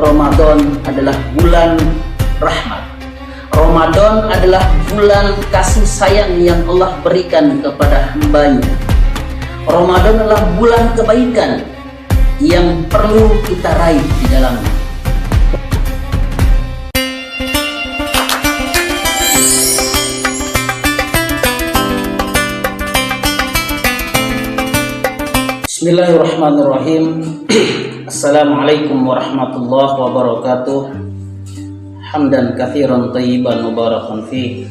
Ramadan adalah bulan rahmat. Ramadan adalah bulan kasih sayang yang Allah berikan kepada hambanya. Ramadan adalah bulan kebaikan yang perlu kita raih di dalamnya. Bismillahirrahmanirrahim. Assalamualaikum warahmatullahi wabarakatuh. Hamdan katsiran thayyiban mubarakan fih.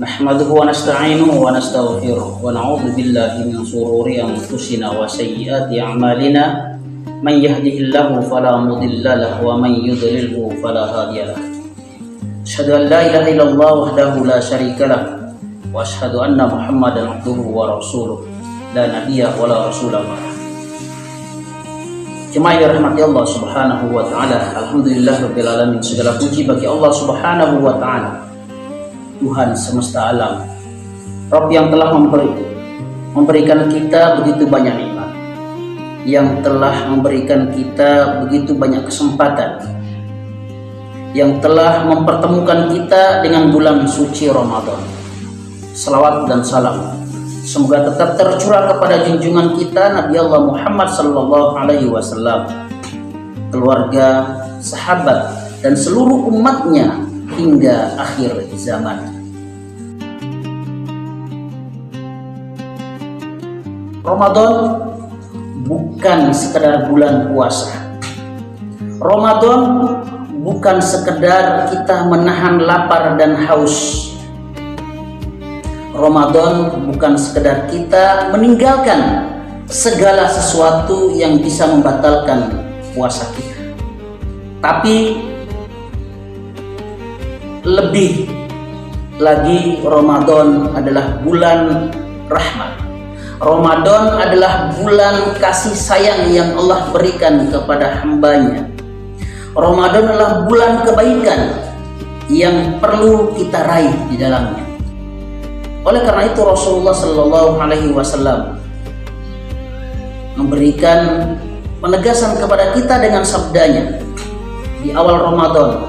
Nahmaduhu wa nasta'inuhu wa nastaghfiruh wa na'udzu billahi min shururi anfusina wa sayyiati a'malina. Man yahdihillahu fala mudilla lahu wa man yudlilhu fala hadiya lahu. Asyhadu an la ilaha illallah wahdahu la syarika lahu wa asyhadu anna Muhammadan abduhu wa rasuluh. La nabiyya wala rasulullah. Jemaah yang dirahmati Allah Subhanahu wa taala, alhamdulillah rabbil alamin. Segala puji bagi Allah Subhanahu wa taala, Tuhan semesta alam, Rabb yang telah memberikan kita begitu banyak nikmat, yang telah memberikan kita begitu banyak kesempatan, yang telah mempertemukan kita dengan bulan suci Ramadan. Salawat dan salam semoga tetap tercurah kepada junjungan kita Nabi Allah Muhammad sallallahu alaihi wasallam, keluarga, sahabat, dan seluruh umatnya hingga akhir zaman. Ramadan bukan sekedar bulan puasa. Ramadan bukan sekedar kita menahan lapar dan haus. Ramadan bukan sekedar kita meninggalkan segala sesuatu yang bisa membatalkan puasa kita. Tapi lebih lagi, Ramadan adalah bulan rahmat. Ramadan adalah bulan kasih sayang yang Allah berikan kepada hambanya. Ramadan adalah bulan kebaikan yang perlu kita raih di dalamnya. Oleh karena itu Rasulullah Sallallahu Alaihi Wasallam memberikan penegasan kepada kita dengan sabdanya, di awal Ramadan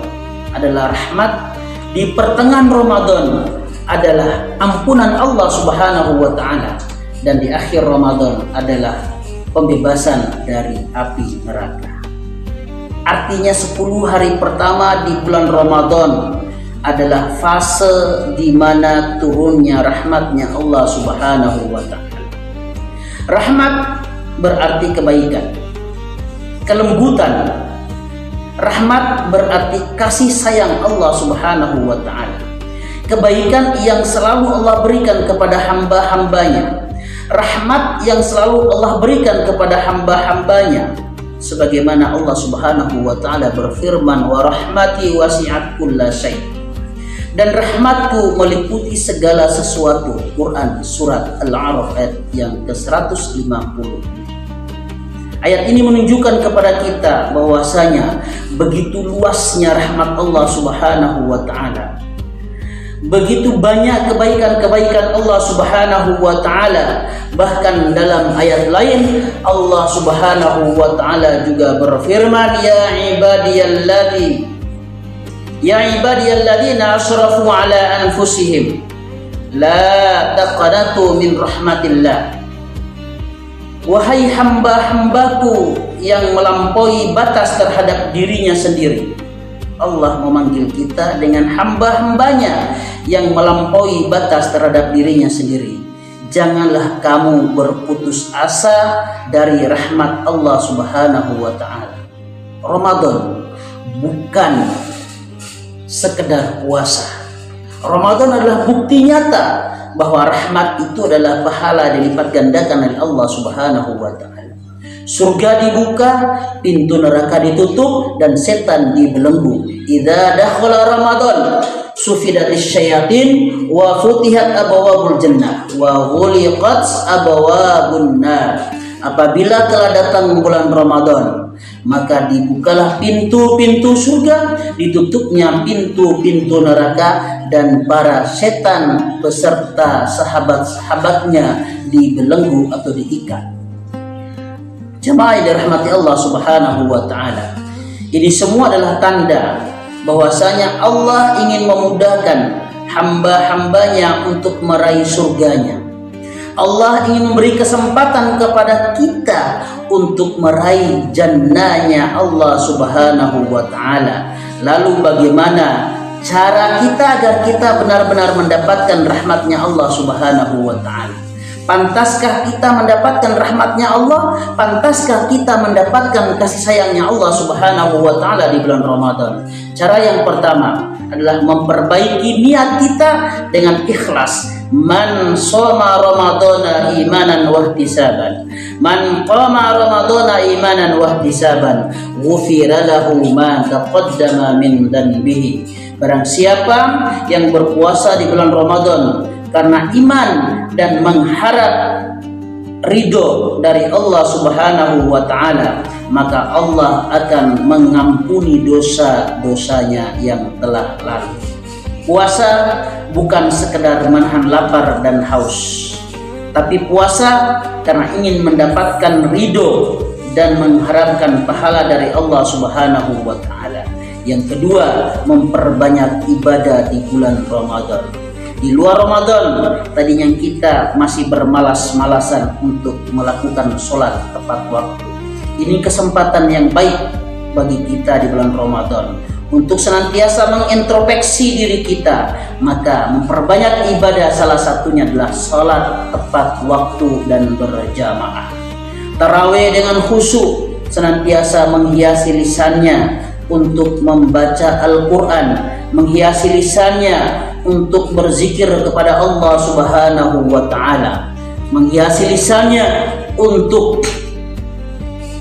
adalah rahmat, di pertengahan Ramadan adalah ampunan Allah Subhanahu wa taala, dan di akhir Ramadan adalah pembebasan dari api neraka. Artinya 10 hari pertama di bulan Ramadan adalah fase di mana turunnya rahmatnya Allah Subhanahu wa taala. Rahmat berarti kebaikan, kelembutan. Rahmat berarti kasih sayang Allah Subhanahu wa taala, kebaikan yang selalu Allah berikan kepada hamba-hambanya, rahmat yang selalu Allah berikan kepada hamba-hambanya, sebagaimana Allah Subhanahu wa taala berfirman, wa rahmati wasi'at kulla syai', dan rahmatku meliputi segala sesuatu. Quran surat Al-A'raf ayat yang ke-150. Ayat ini menunjukkan kepada kita bahwasanya begitu luasnya rahmat Allah Subhanahu wa taala, begitu banyak kebaikan-kebaikan Allah Subhanahu wa taala. Bahkan dalam ayat lain Allah Subhanahu wa taala juga berfirman, Ya ibadiyalladzina asrafu ala anfusihim la taqnatu min rahmatillah. Wahai hamba-hambaku yang melampaui batas terhadap dirinya sendiri. Allah memanggil kita dengan hamba-hambanya yang melampaui batas terhadap dirinya sendiri. Janganlah kamu berputus asa dari rahmat Allah Subhanahu wa taala. Ramadan bukan sekedar puasa. Ramadan adalah bukti nyata bahwa rahmat itu adalah pahala dilipat gandakan oleh Allah Subhanahu wa taala. Surga dibuka, pintu neraka ditutup, dan setan dibelenggu. Idza dakhala Ramadan sufidatis syayatin wa futihat abwabul jannah wa ghuliqat abwabun nar. Apabila telah datang bulan Ramadan, maka dibukalah pintu-pintu surga, ditutupnya pintu-pintu neraka, dan para setan beserta sahabat-sahabatnya dibelenggu atau diikat. Jemaah yang dirahmati Allah Subhanahu wa taala, Ini semua adalah tanda bahwasanya Allah ingin memudahkan hamba-hambanya untuk meraih surganya. Allah ingin memberi kesempatan kepada kita untuk meraih jannahnya Allah Subhanahu wa ta'ala. Lalu bagaimana cara kita agar kita benar-benar mendapatkan rahmatnya Allah Subhanahu wa ta'ala? Pantaskah kita mendapatkan rahmatnya Allah? Pantaskah kita mendapatkan kasih sayangnya Allah Subhanahu wa ta'ala di bulan Ramadan? Cara yang pertama adalah memperbaiki niat kita dengan ikhlas. Man shoma ramadhana imanan wa ihtisaban, man qama ramadhana imanan wa ihtisaban, ghufira lahu ma taqaddama min dhanbihi. Barang siapa yang berpuasa di bulan Ramadan karena iman dan mengharap ridho dari Allah Subhanahu wa ta'ala, maka Allah akan mengampuni dosa-dosanya yang telah lalu. Puasa bukan sekedar menahan lapar dan haus, tapi puasa karena ingin mendapatkan ridho dan mengharapkan pahala dari Allah Subhanahu wa ta'ala. Yang kedua, memperbanyak ibadah di bulan Ramadan. Di luar Ramadan, tadinya kita masih bermalas-malasan untuk melakukan sholat tepat waktu. Ini kesempatan yang baik bagi kita di bulan Ramadan untuk senantiasa mengintrospeksi diri kita. Maka memperbanyak ibadah, salah satunya adalah sholat tepat waktu dan berjamaah. Tarawih dengan khusyuk, senantiasa menghiasi lisannya untuk membaca Al-Quran, menghiasi lisannya untuk berzikir kepada Allah Subhanahu wa ta'ala, menghiasi lisannya untuk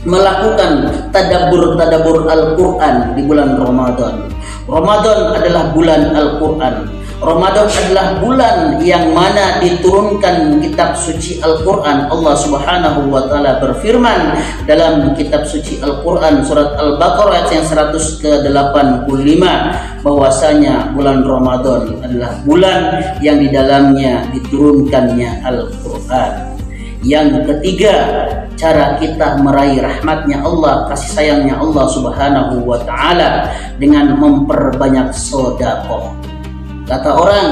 melakukan tadabbur Al-Quran di bulan Ramadan. Ramadan adalah bulan Al-Quran. Ramadan adalah bulan yang mana diturunkan kitab suci Al-Quran. Allah Subhanahu wa ta'ala berfirman dalam kitab suci Al-Quran surat Al-Baqarah ayat yang 185 bahwasanya bulan Ramadan adalah bulan yang di dalamnya diturunkannya Al-Quran. Yang ketiga, cara kita meraih rahmatnya Allah, kasih sayangnya Allah Subhanahu wa ta'ala dengan memperbanyak sedekah. Kata orang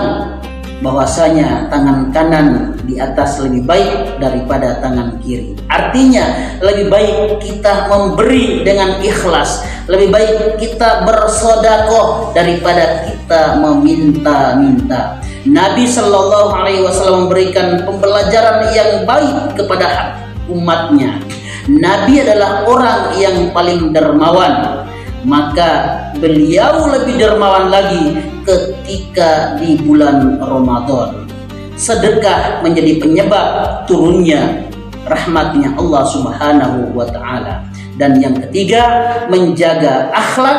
bahwasanya tangan kanan di atas lebih baik daripada tangan kiri. Artinya lebih baik kita memberi dengan ikhlas, lebih baik kita bersedekah daripada kita meminta-minta. Nabi Shallallahu Alaihi Wasallam memberikan pembelajaran yang baik kepada umatnya. Nabi adalah orang yang paling dermawan, maka beliau lebih dermawan lagi ketika di bulan Ramadan. Sedekah menjadi penyebab turunnya rahmatnya Allah Subhanahu wa ta'ala. Dan yang ketiga, menjaga akhlak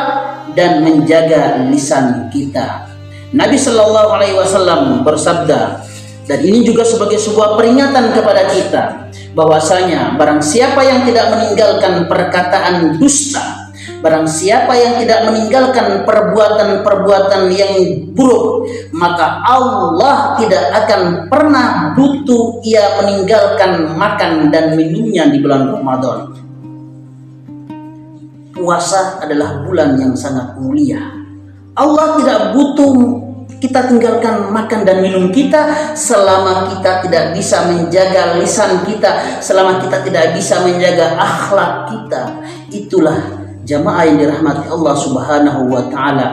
dan menjaga lisan kita. Nabi Shallallahu Alaihi Wasallam bersabda, dan ini juga sebagai sebuah peringatan kepada kita, bahwasanya barang siapa yang tidak meninggalkan perkataan dusta, barang siapa yang tidak meninggalkan perbuatan-perbuatan yang buruk, maka Allah tidak akan pernah butuh ia meninggalkan makan dan minumnya di bulan Ramadan. Puasa adalah bulan yang sangat mulia. Allah tidak butuh kita tinggalkan makan dan minum kita selama kita tidak bisa menjaga lisan kita, selama kita tidak bisa menjaga akhlak kita. Itulah jamaah yang dirahmati Allah Subhanahu wa ta'ala.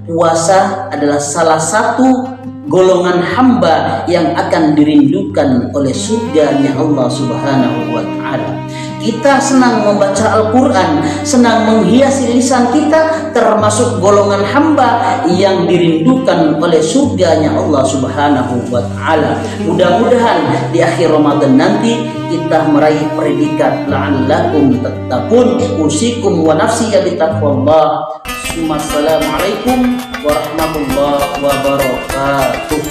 Puasa adalah salah satu golongan hamba yang akan dirindukan oleh surganya Allah Subhanahu wa ta'ala. Kita senang membaca Al-Quran, senang menghiasi lisan kita, termasuk golongan hamba yang dirindukan oleh surganya Allah Subhanahu wa ta'ala. Mudah-mudahan di akhir Ramadan nanti kita meraih predikat la'allakum tattaqun. Usikum wa nafsi ya bitaqwallah. Assalamualaikum warahmatullahi wabarakatuh.